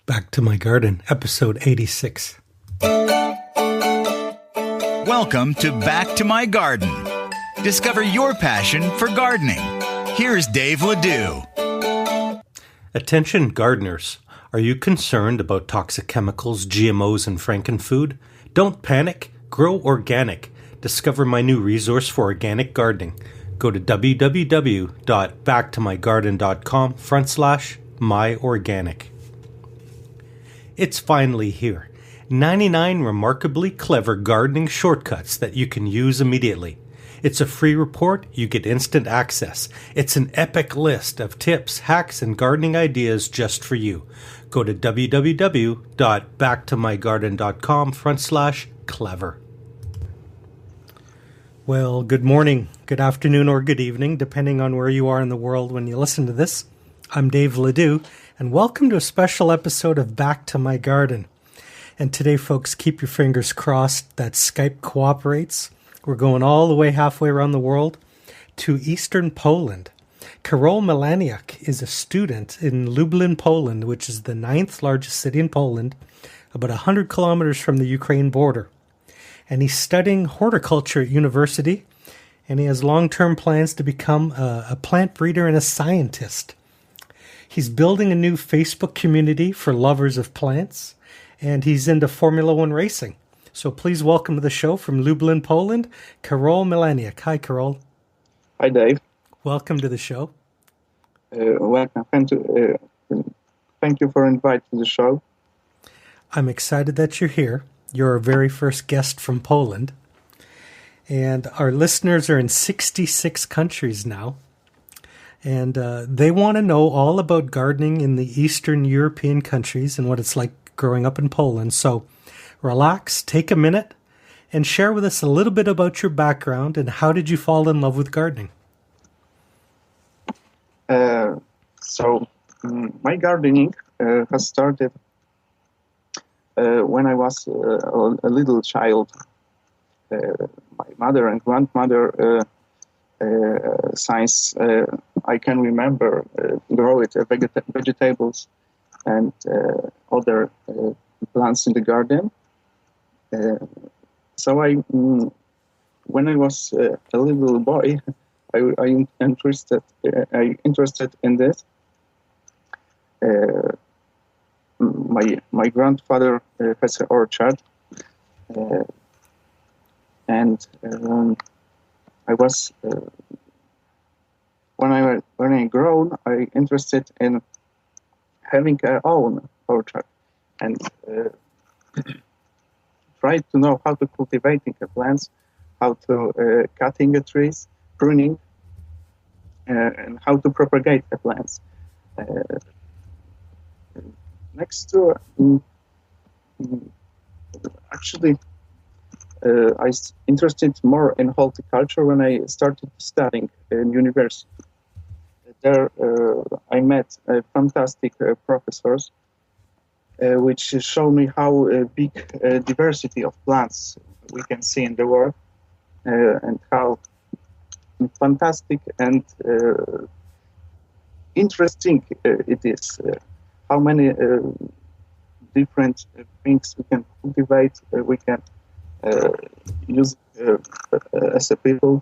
Back to My Garden, episode 86. Welcome to Back to My Garden. Discover your passion for gardening. Here's Dave Ledoux. Attention gardeners. Are you concerned about toxic chemicals, GMOs, and frankenfood? Don't panic. Grow organic. Discover my new resource for organic gardening. Go to www.backtomygarden.com/myorganic. It's finally here. 99 remarkably clever gardening shortcuts that you can use immediately. It's a free report, you get instant access. It's an epic list of tips, hacks, and gardening ideas just for you. Go to www.backtomygarden.com/clever. Well, good morning, good afternoon, or good evening, depending on where you are in the world when you listen to this. I'm Dave Ledoux, and welcome to a special episode of Back to My Garden. And today, folks, keep your fingers crossed that Skype cooperates. We're going all the way halfway around the world to eastern Poland. Karol Milaniuk is a student in Lublin, Poland, which is the 9th largest city in Poland, about 100 kilometers from the Ukraine border. And he's studying horticulture at university, and he has long-term plans to become a plant breeder and a scientist. He's building a new Facebook community for lovers of plants, and he's into Formula One racing. So please welcome to the show from Lublin, Poland, Karol Milaniuk. Hi, Karol. Hi, Dave. Welcome to the show. Welcome. Thank you for inviting to the show. I'm excited that you're here. You're our very first guest from Poland. And our listeners are in 66 countries now. And they want to know all about gardening in the Eastern European countries and what it's like growing up in Poland. So relax, take a minute, and share with us a little bit about your background and how did you fall in love with gardening? My gardening has started when I was a little child. My mother and grandmother, since I can remember, grow vegetables and other plants in the garden. When I was a little boy, I interested in this. My grandfather has an orchard, and I was when I grown, I interested in having our own orchard and tried to know how to cultivating the plants, how to cutting the trees, pruning, and how to propagate the plants. Next to actually, I interested more in horticulture when I started studying in university. There, I met fantastic professors, which show me how big diversity of plants we can see in the world, and how fantastic and interesting it is. How many different things we can cultivate, we can use as a people,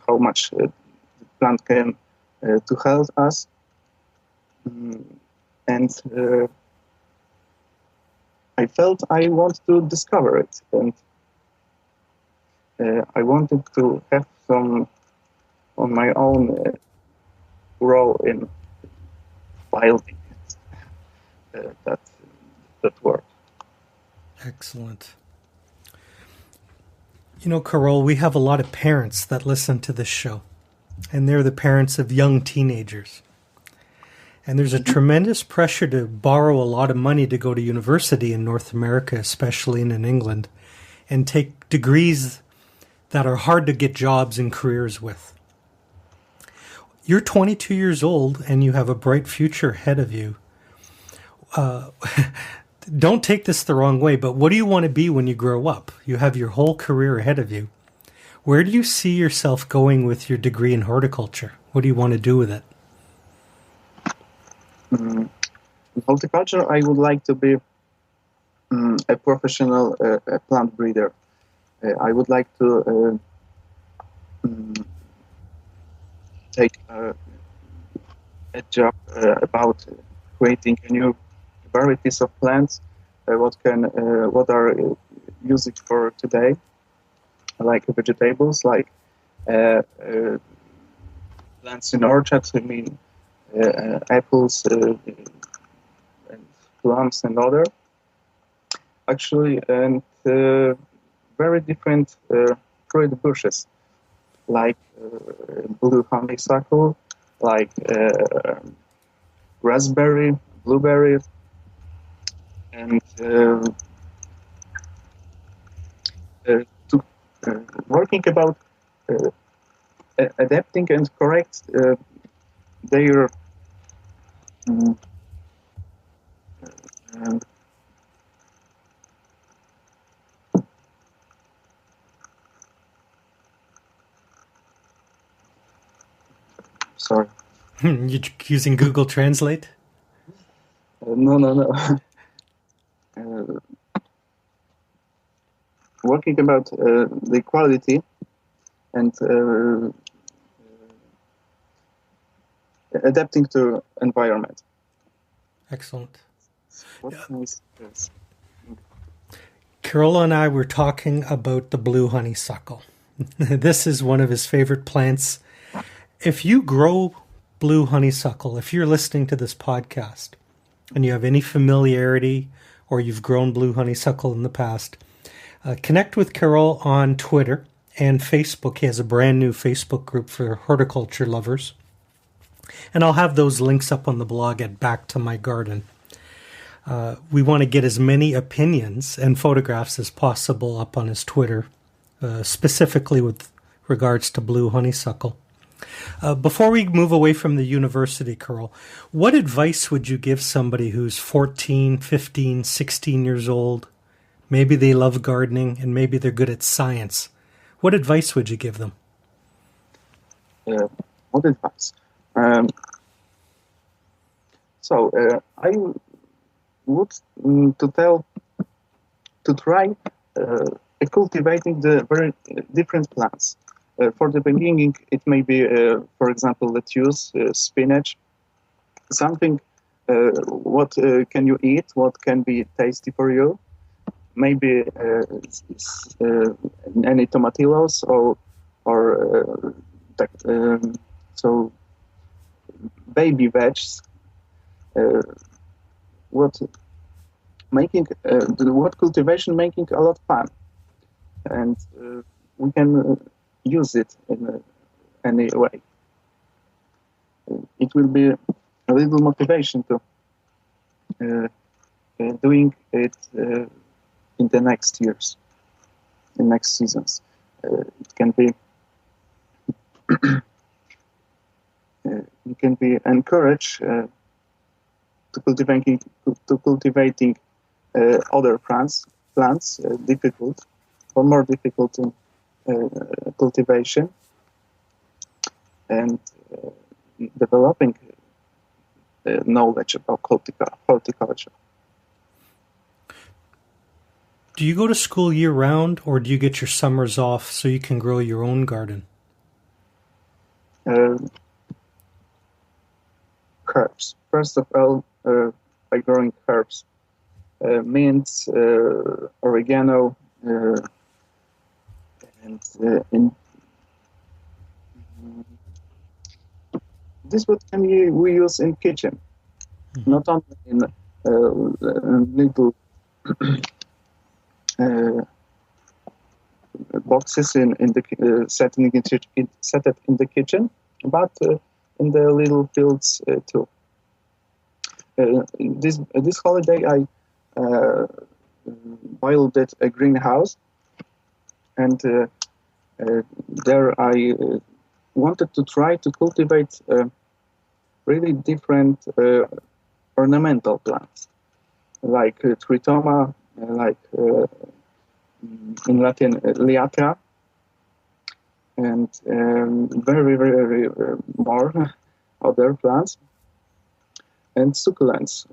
how much the plant can to help us. And I felt I want to discover it, and I wanted to have some on my own grow in wilding. That work. Excellent. You know, Karol, we have a lot of parents that listen to this show, and they're the parents of young teenagers. And there's a tremendous pressure to borrow a lot of money to go to university in North America, especially in England, and take degrees that are hard to get jobs and careers with. You're 22 years old, and you have a bright future ahead of you. Don't take this the wrong way, but what do you want to be when you grow up? You have your whole career ahead of you. Where do you see yourself going with your degree in horticulture? What do you want to do with it? In horticulture, I would like to be a professional plant breeder. I would like to take a job about creating new varieties of plants. What are used for today, like vegetables, like plants in orchards. I mean, apples, and plums, and other. Actually, and very different fruit bushes, like blue honeysuckle, like raspberry, blueberry, and working about adapting and correct their sorry. You're using Google Translate? No. Working about the quality and adapting to environment. Excellent. Nice. Yes. Karol and I were talking about the blue honeysuckle. This is one of his favorite plants. If you grow blue honeysuckle, if you're listening to this podcast and you have any familiarity or you've grown blue honeysuckle in the past, connect with Karol on Twitter and Facebook. He has a brand new Facebook group for horticulture lovers. And I'll have those links up on the blog at BackToMyGarden. We want to get as many opinions and photographs as possible up on his Twitter, specifically with regards to blue honeysuckle. Before we move away from the university, Karol, what advice would you give somebody who's 14, 15, 16 years old? Maybe they love gardening and maybe they're good at science. What advice would you give them? What advice? I would to try cultivating the very different plants. For the beginning, it may be, for example, lettuce, spinach, something what can you eat, what can be tasty for you. Maybe any tomatillos or baby veggies. What cultivation making a lot of fun, and we can use it in any way. It will be a little motivation to doing it in the next years, in next seasons. It can be you can be encouraged to cultivating other plants difficult or more difficult in cultivation, and developing knowledge about horticulture. Do you go to school year-round, or do you get your summers off so you can grow your own garden? Herbs. First of all, by growing herbs, mint, oregano, and this what can we use in kitchen, not only in little boxes in the set it in the kitchen, but in the little fields too. This holiday I built a greenhouse, and there I wanted to try to cultivate really different ornamental plants, like tritoma, like in Latin liatra, and very more other plants, and succulents,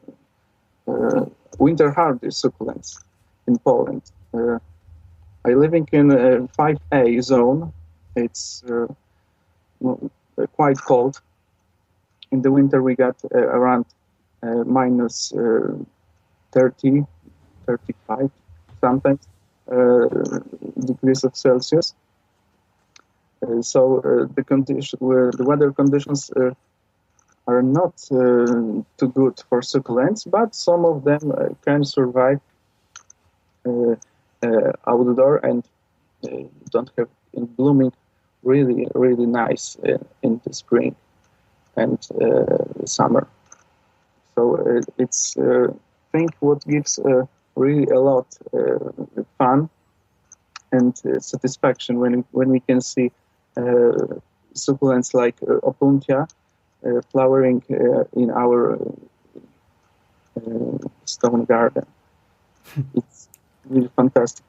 winter hardy succulents in Poland. I living in a 5A zone. It's quite cold. In the winter, we got around minus 30, 35, sometimes degrees of Celsius. So the weather conditions are not too good for succulents, but some of them can survive outdoor and don't have in blooming really, really nice in the spring and summer. So it's think what gives really a lot fun and satisfaction when we can see succulents like opuntia flowering in our stone garden. It's really fantastic.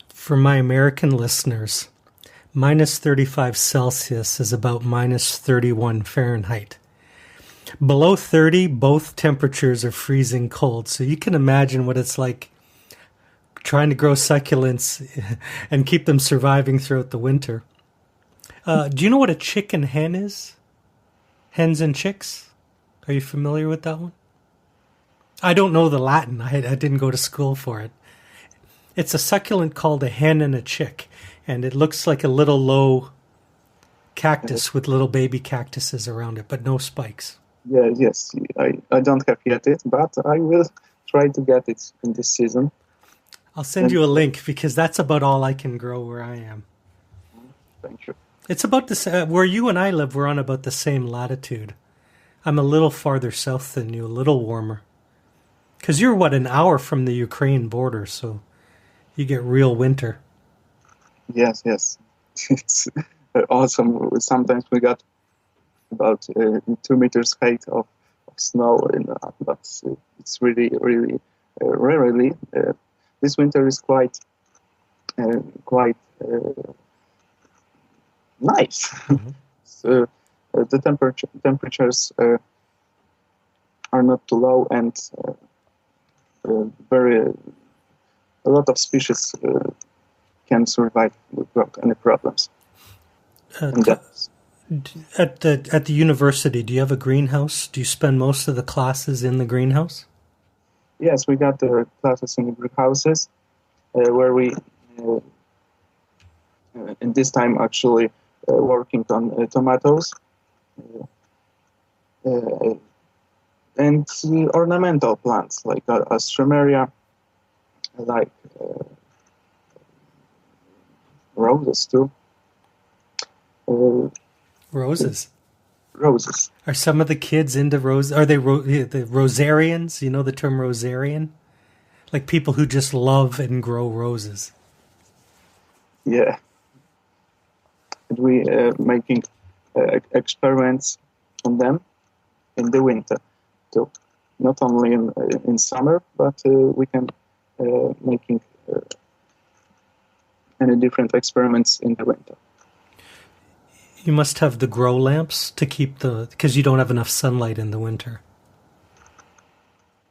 For my American listeners, minus 35 Celsius is about minus 31 Fahrenheit. Below 30, both temperatures are freezing cold. So you can imagine what it's like trying to grow succulents and keep them surviving throughout the winter. Do you know what a chick and hen is? Hens and chicks? Are you familiar with that one? I don't know the Latin. I didn't go to school for it. It's a succulent called a hen and a chick, and it looks like a little low cactus with little baby cactuses around it, but no spikes. Yeah, yes. I don't have yet it, but I will try to get it in this season. I'll send you a link because that's about all I can grow where I am. Thank you. It's about where you and I live, we're on about the same latitude. I'm a little farther south than you, a little warmer. Because you're, an hour from the Ukraine border, so you get real winter. Yes. It's awesome. Sometimes we got about 2 meters height of snow, but it's really, really rarely. This winter is quite nice. Mm-hmm. So, the temperatures are not too low, and a lot of species can survive without any problems. At the university, do you have a greenhouse? Do you spend most of the classes in the greenhouse? Yes, we got the classes in the greenhouses where we, in this time, actually working on tomatoes and ornamental plants like Astremeria, like roses too. Roses. Roses. Are some of the kids into roses? Are they the rosarians? You know the term rosarian? Like people who just love and grow roses. Yeah. And we making experiments on them in the winter too. Not only in summer, but we can making any different experiments in the winter. You must have the grow lamps to keep because you don't have enough sunlight in the winter.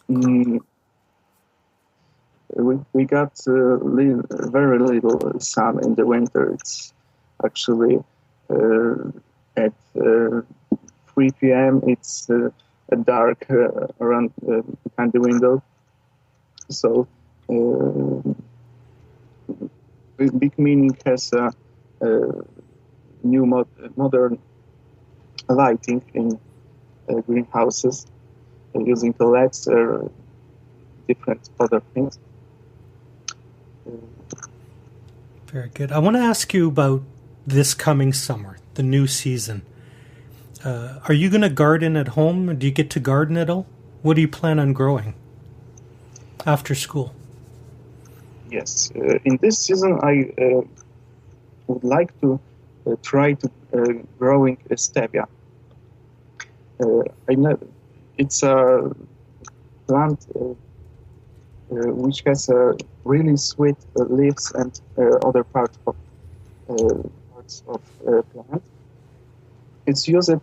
We got very little sun in the winter. It's actually at 3 p.m. It's dark around behind the window. So Big Meaning has a new modern lighting in greenhouses using the LEDs or different other things. Very good. I want to ask you about this coming summer, the new season. Are you going to garden at home? Do you get to garden at all? What do you plan on growing after school? Yes. In this season, I would like to try to growing stevia. I know it's a plant which has really sweet leaves and other parts of plant. It's used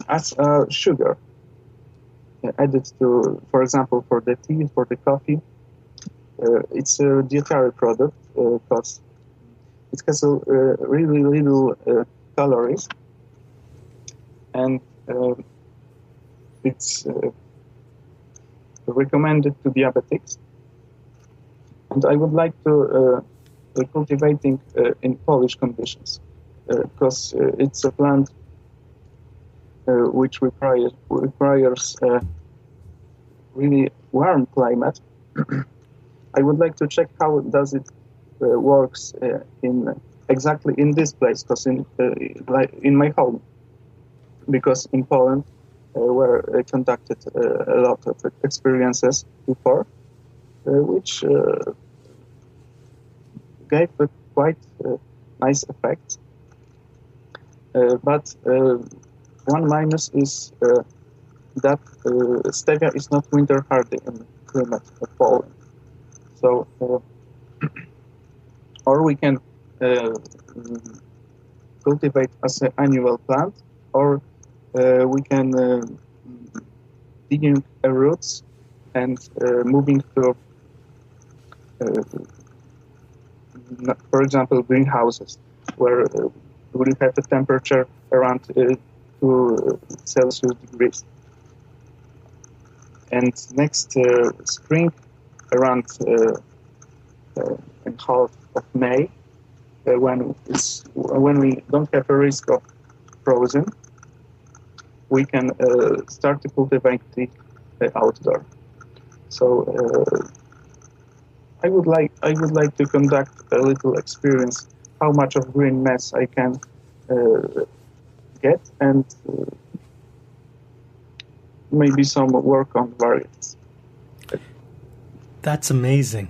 as a sugar added to, for example, for the tea, for the coffee. It's a dietary product because it has really little calories, and it's recommended to diabetics. And I would like to cultivating in Polish conditions because it's a plant which requires really warm climate. I would like to check how does it works exactly in this place, because in my home, because in Poland where I conducted a lot of experiences before, which gave a quite nice effect. But one minus is that stevia is not winter hardy in the climate of Poland. So, or we can cultivate as an annual plant, or we can digging roots and moving to, for example, greenhouses, where we have a temperature around 2 Celsius degrees. And next spring, around in half of May, when we don't have a risk of frozen, we can start to cultivate the outdoor. So I would like to conduct a little experience how much of green mass I can get, and maybe some work on varieties. That's amazing.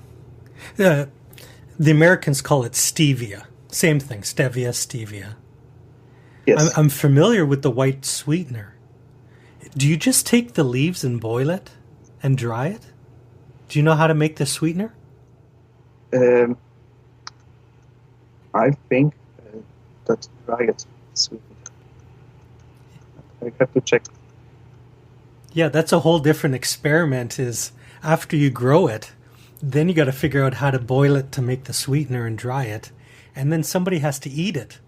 The Americans call it stevia. Same thing, stevia. Yes. I'm familiar with the white sweetener. Do you just take the leaves and boil it and dry it? Do you know how to make the sweetener? I think that's right. I have to check. Yeah, that's a whole different experiment. Is after you grow it, then you got to figure out how to boil it to make the sweetener and dry it, and then somebody has to eat it.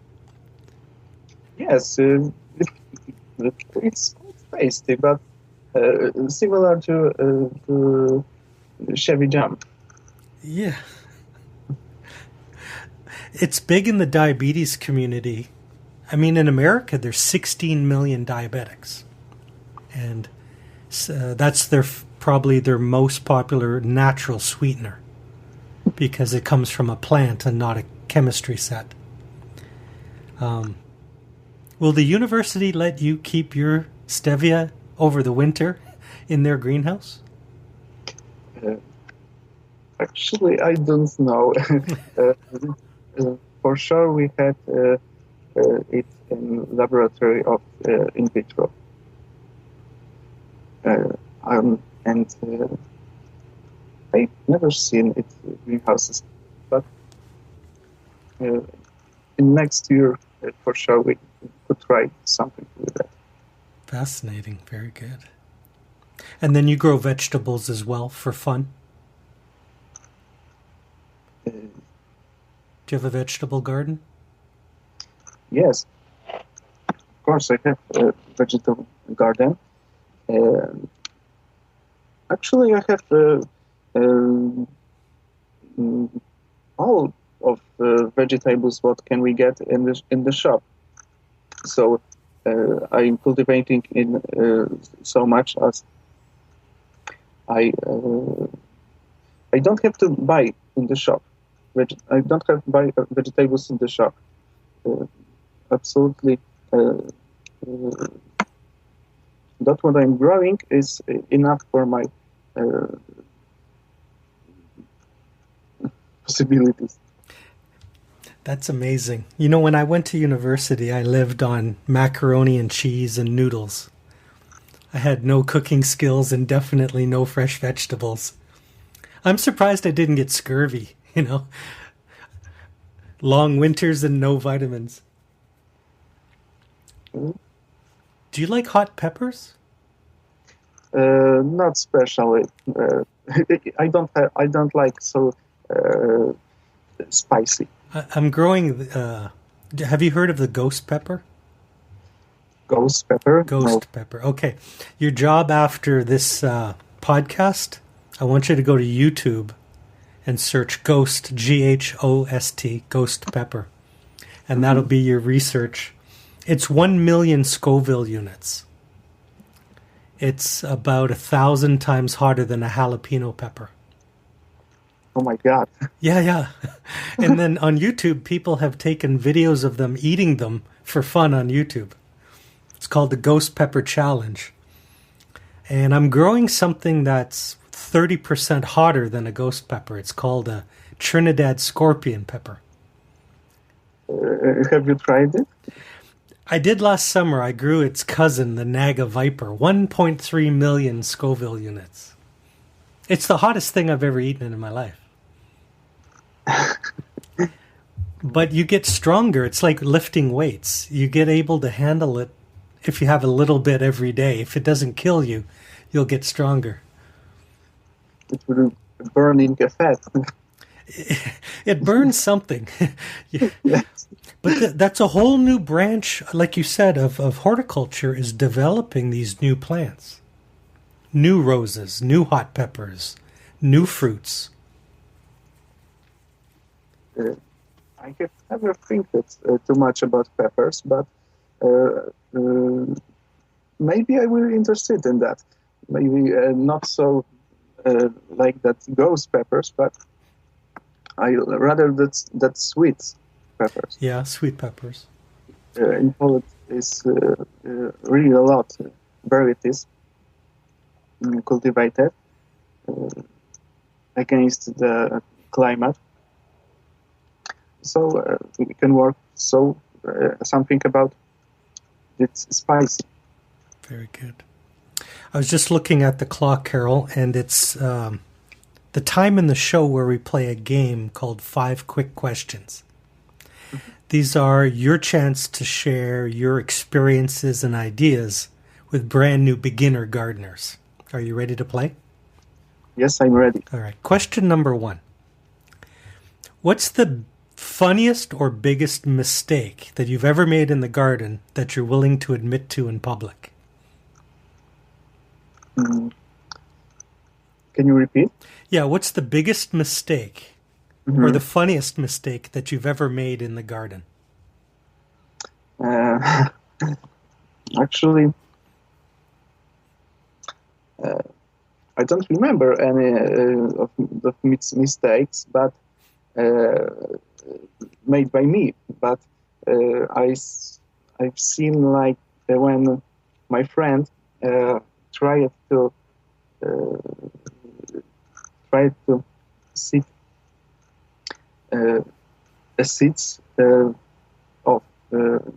Yes, it's tasty, but similar to Chevy jam. Yeah. It's big in the diabetes community. I mean, in America, there's 16 million diabetics. And that's probably their most popular natural sweetener, because it comes from a plant and not a chemistry set. Will the university let you keep your stevia over the winter in their greenhouse? Actually, I don't know. For sure, we had it in laboratory of in vitro, and I've never seen it in greenhouses. But in next year, for sure, we could try something with that. Fascinating. Very good. And then you grow vegetables as well for fun? Do you have a vegetable garden? Yes, of course, I have a vegetable garden. Actually, I have all of vegetables what can we get in the shop. So I'm cultivating in so much as I don't have to buy in the shop. I don't have to buy vegetables in the shop. Absolutely. That what I'm growing is enough for my possibilities. That's amazing. You know, when I went to university, I lived on macaroni and cheese and noodles. I had no cooking skills and definitely no fresh vegetables. I'm surprised I didn't get scurvy, you know. Long winters and no vitamins. Do you like hot peppers? Not especially. I don't like so spicy. I'm growing. Have you heard of the ghost pepper? Ghost pepper? Ghost pepper. Okay. Your job after this podcast, I want you to go to YouTube and search ghost, Ghost, ghost pepper. And that'll be your research. It's 1 million Scoville units. It's about 1,000 times hotter than a jalapeno pepper. Oh my God. Yeah. And then on YouTube, people have taken videos of them eating them for fun on YouTube. It's called the Ghost Pepper Challenge. And I'm growing something that's 30% hotter than a ghost pepper. It's called a Trinidad scorpion pepper. Have you tried it? I did last summer. I grew its cousin, the Naga Viper, 1.3 million Scoville units. It's the hottest thing I've ever eaten in my life. But you get stronger. It's like lifting weights. You get able to handle it if you have a little bit every day. If it doesn't kill you, you'll get stronger. It will burn in the fat. It burns something. Yes. But that's a whole new branch, like you said, of horticulture is developing these new plants. New roses, new hot peppers, new fruits. I have never think too much about peppers, but maybe I will be interested in that. Maybe not so like that ghost peppers, but I rather that sweet peppers. Yeah, sweet peppers. In Poland is really a lot varieties cultivated against the climate. So we can work something about its spice. Very good. I was just looking at the clock, Karol, and it's the time in the show where we play a game called 5 Quick Questions. These are your chance to share your experiences and ideas with brand new beginner gardeners. Are you ready to play? Yes, I'm ready. All right. Question number 1. What's the funniest or biggest mistake that you've ever made in the garden that you're willing to admit to in public? Can you repeat? Yeah, what's the biggest mistake or the funniest mistake that you've ever made in the garden? Actually, I don't remember any of the mistakes, but made by me. But I've seen like when my friend tried to seed the seeds of it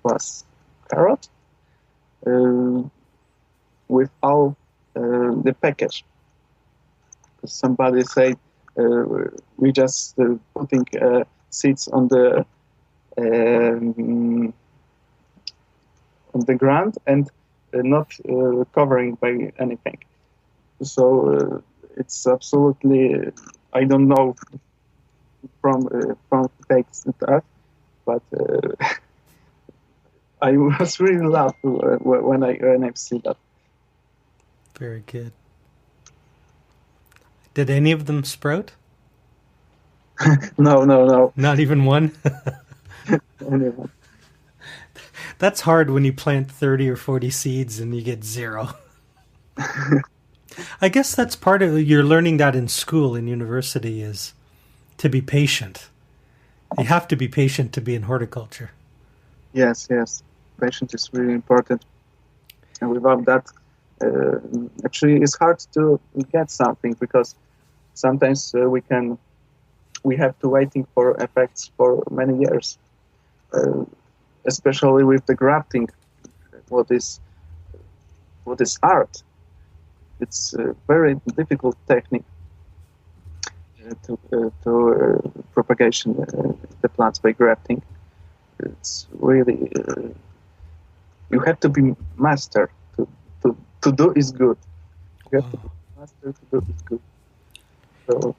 was carrot with all the package. Somebody said we just putting seeds on the ground and not covering by anything. So it's absolutely I don't know from takes that, but I was really laughed when I see that. Very good. Did any of them sprout? No. Not even one? Anyway. That's hard when you plant 30 or 40 seeds and you get 0. I guess that's part of you're learning that in school, in university, is to be patient. You have to be patient to be in horticulture. Yes. Patience is really important. And without that, actually, it's hard to get something because sometimes we have to waiting for effects for many years, especially with the grafting. What is art? It's a very difficult technique to propagation the plants by grafting. It's really you have to be master to to do is good. You have Wow. to be master to do is good. So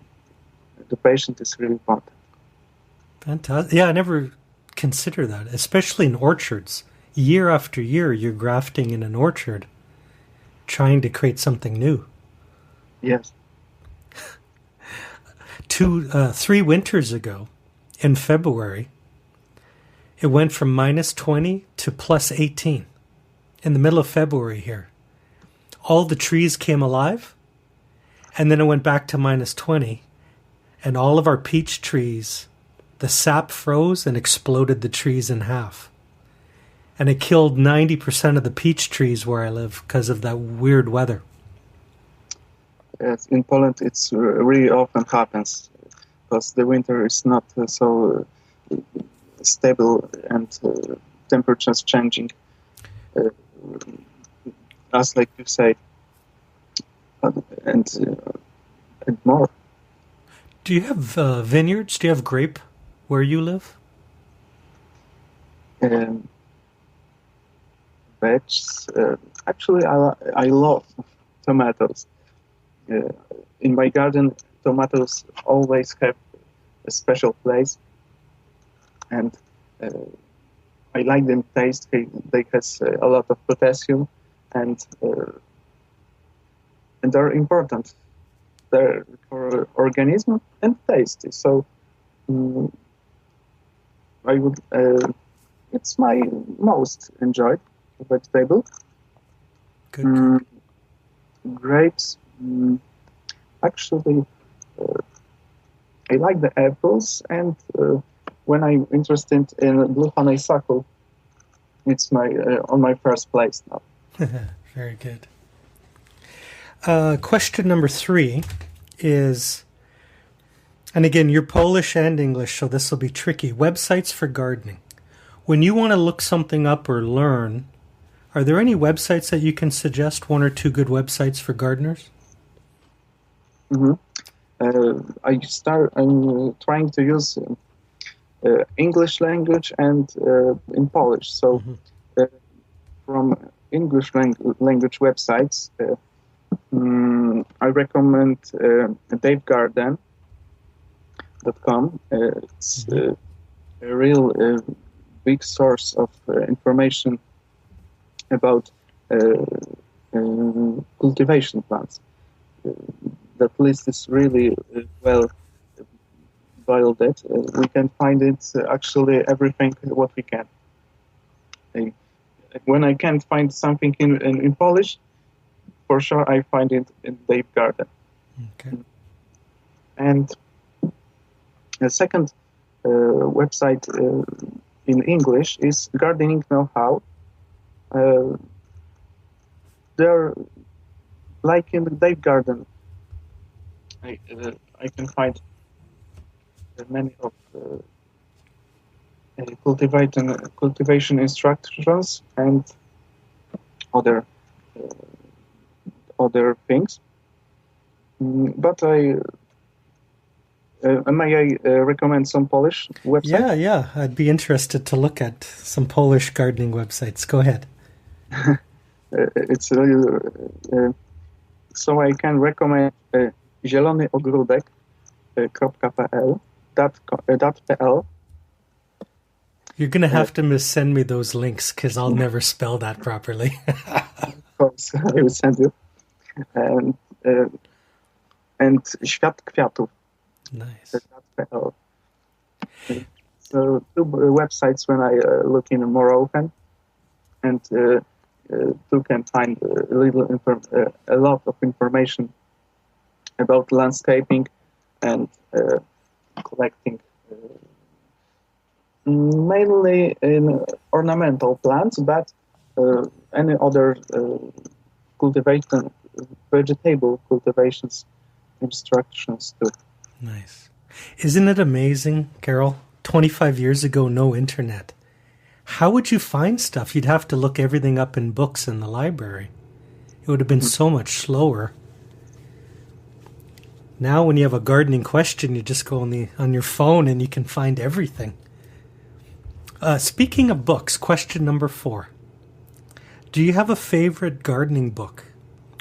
the patient is really important. Fantastic. Yeah, I never consider that, especially in orchards. Year after year, you're grafting in an orchard, trying to create something new. Yes. 3 winters ago, in February, it went from -20 to +18 in the middle of February here. All the trees came alive, and then it went back to -20, and all of our peach trees, the sap froze and exploded the trees in half. And it killed 90% of the peach trees where I live because of that weird weather. Yes, in Poland, it's really often happens because the winter is not so stable and temperatures changing, as like you say, and more. Do you have vineyards? Do you have grape where you live? Veggies. Actually, I love tomatoes. In my garden, tomatoes always have a special place, and I like them taste. They has a lot of potassium, and they're important. They're for organism and taste. So I would. It's my most enjoyed vegetable. Good. Grapes. Actually, I like the apples, and when I'm interested in blue honeysuckle, it's on my first place now. Very good. Question number 3 is, and again, you're Polish and English, so this will be tricky. Websites for gardening. When you want to look something up or learn, are there any websites that you can suggest, 1 or 2 good websites for gardeners? Mm-hmm. I'm trying to use English language and in Polish. So from English language websites, I recommend DaveGarden.com. It's a real big source of information about cultivation plants. That list is really well boiled. We can find it actually everything what we can. When I can't find something in Polish, for sure I find it in Dave Garden. Okay. And the second website in English is Gardening Know-How. They're like in the Dave Garden. I can find many of cultivation instructions and other things. But may I recommend some Polish websites? Yeah. I'd be interested to look at some Polish gardening websites. Go ahead. It's really so I can recommend zielonyogródek.pl. You're going to have to send me those links because I'll never spell that properly. Of course, I will send you. And Świat Kwiatów. Nice. .pl. So 2 websites when I look in more often, and 2 can find a lot of information about landscaping and collecting, mainly in ornamental plants, but any other vegetable cultivations instructions too. Nice. Isn't it amazing, Karol? 25 years ago, no internet. How would you find stuff? You'd have to look everything up in books in the library. It would have been so much slower. Now when you have a gardening question, you just go on your phone and you can find everything. Speaking of books, question number 4. Do you have a favorite gardening book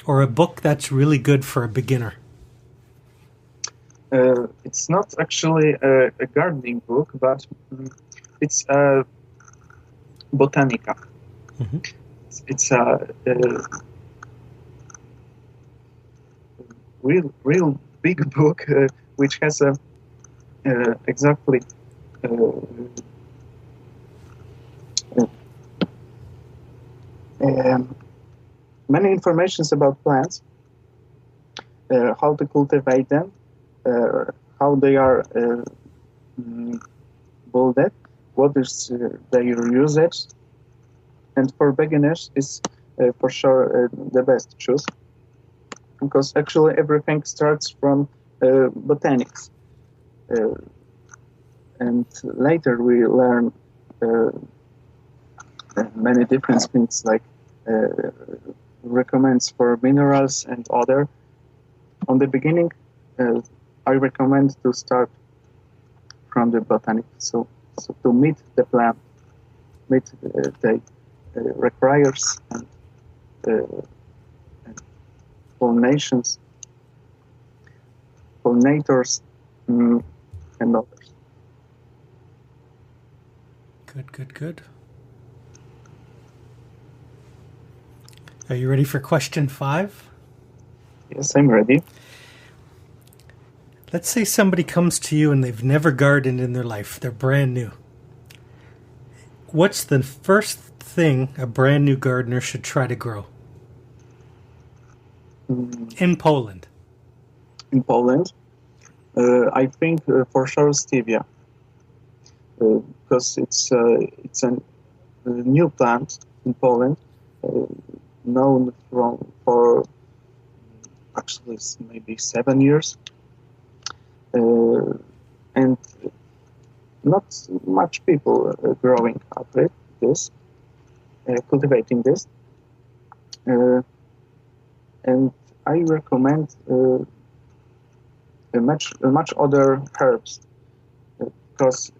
or a book that's really good for a beginner? It's not actually a gardening book, but it's a botanica. Mm-hmm. It's a real big book which has exactly many informations about plants, how to cultivate them, how they are built, what is their usage, and for beginners is for sure the best choice, because actually everything starts from botanics, and later we learn many different things like recommends for minerals and other. On the beginning, I recommend to start from the botanic, so to meet the plant, meet the requires and pollinators, and others. Good. Are you ready for question 5? Yes, I'm ready. Let's say somebody comes to you and they've never gardened in their life. They're brand new. What's the first thing a brand new gardener should try to grow? In Poland. In Poland, I think for sure Stevia, because it's a new plant in Poland, known for actually maybe 7 years, and not much people growing up with this, cultivating this, and I recommend much other herbs, because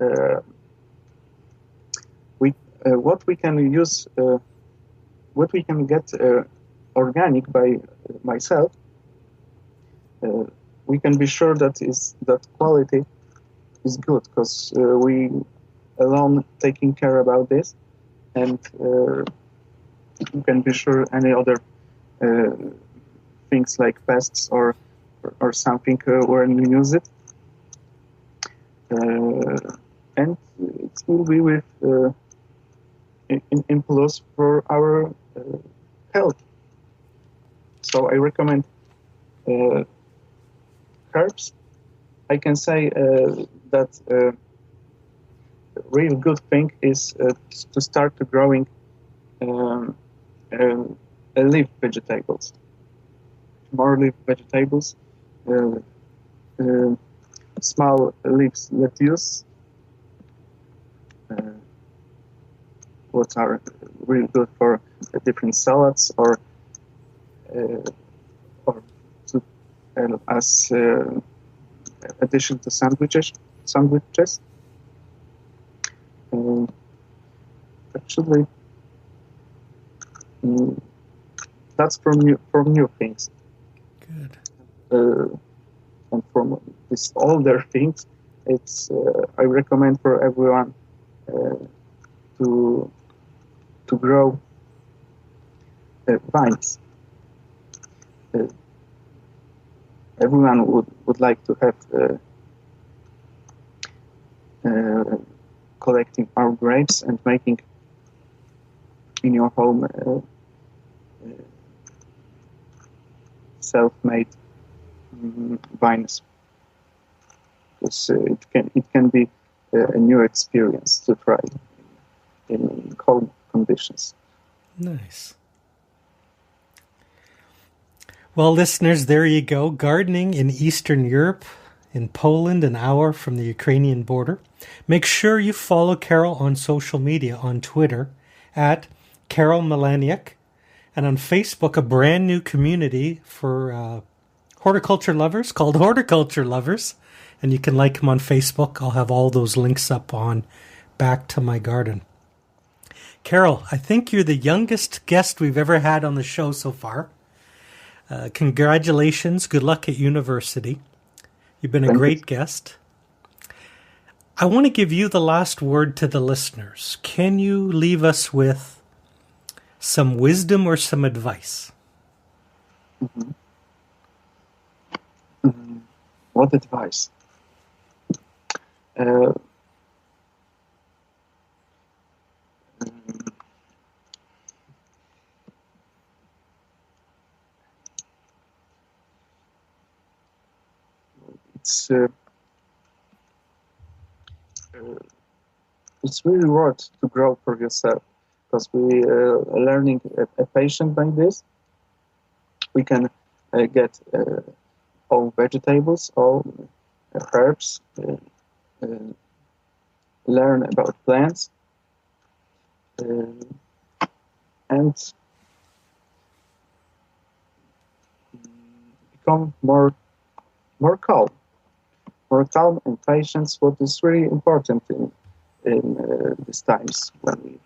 what we can use, what we can get organic by myself, we can be sure that quality is good, because we alone taking care about this, and you can be sure any other things like pests or something when you use it, and it will be with in plus for our health. So I recommend herbs. I can say that a real good thing is to start to growing leaf vegetables, more leaf vegetables, small leaves lettuce, what are really good for different salads or to as addition to sandwiches. Actually, that's from new things. Good. And from these older things, it's I recommend for everyone to grow vines. Everyone would like to have collecting our grapes and making in your home self-made vines, because it can be a new experience to try in cold conditions. Nice. Well, listeners, there you go. Gardening in Eastern Europe, in Poland, an hour from the Ukrainian border. Make sure you follow Karol on social media, on Twitter, at Karol Milaniuk, and on Facebook, a brand new community for horticulture lovers called Horticulture Lovers. And you can like them on Facebook. I'll have all those links up on BackToMyGarden. Karol, I think you're the youngest guest we've ever had on the show so far. Congratulations. Good luck at university. You've been a great guest. I want to give you the last word to the listeners. Can you leave us with some wisdom or some advice? Mm-hmm. What advice? It's really worth to grow for yourself, because we are learning a patient by this. We can get all vegetables, all herbs, learn about plants, and become more calm. More calm and patience, what is really important in these times when we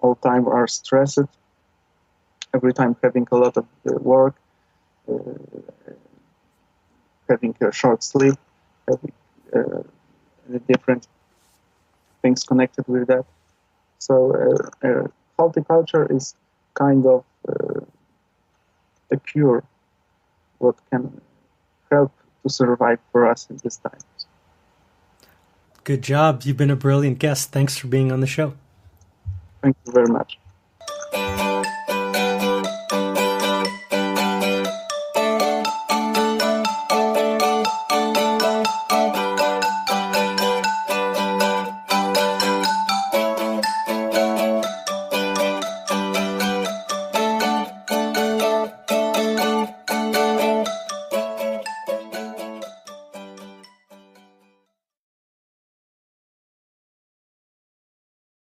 all time are stressed, every time having a lot of work, having a short sleep, having different things connected with that. So horticulture is kind of a cure, what can help to survive for us in this time. Good job. You've been a brilliant guest. Thanks for being on the show. Thank you very much.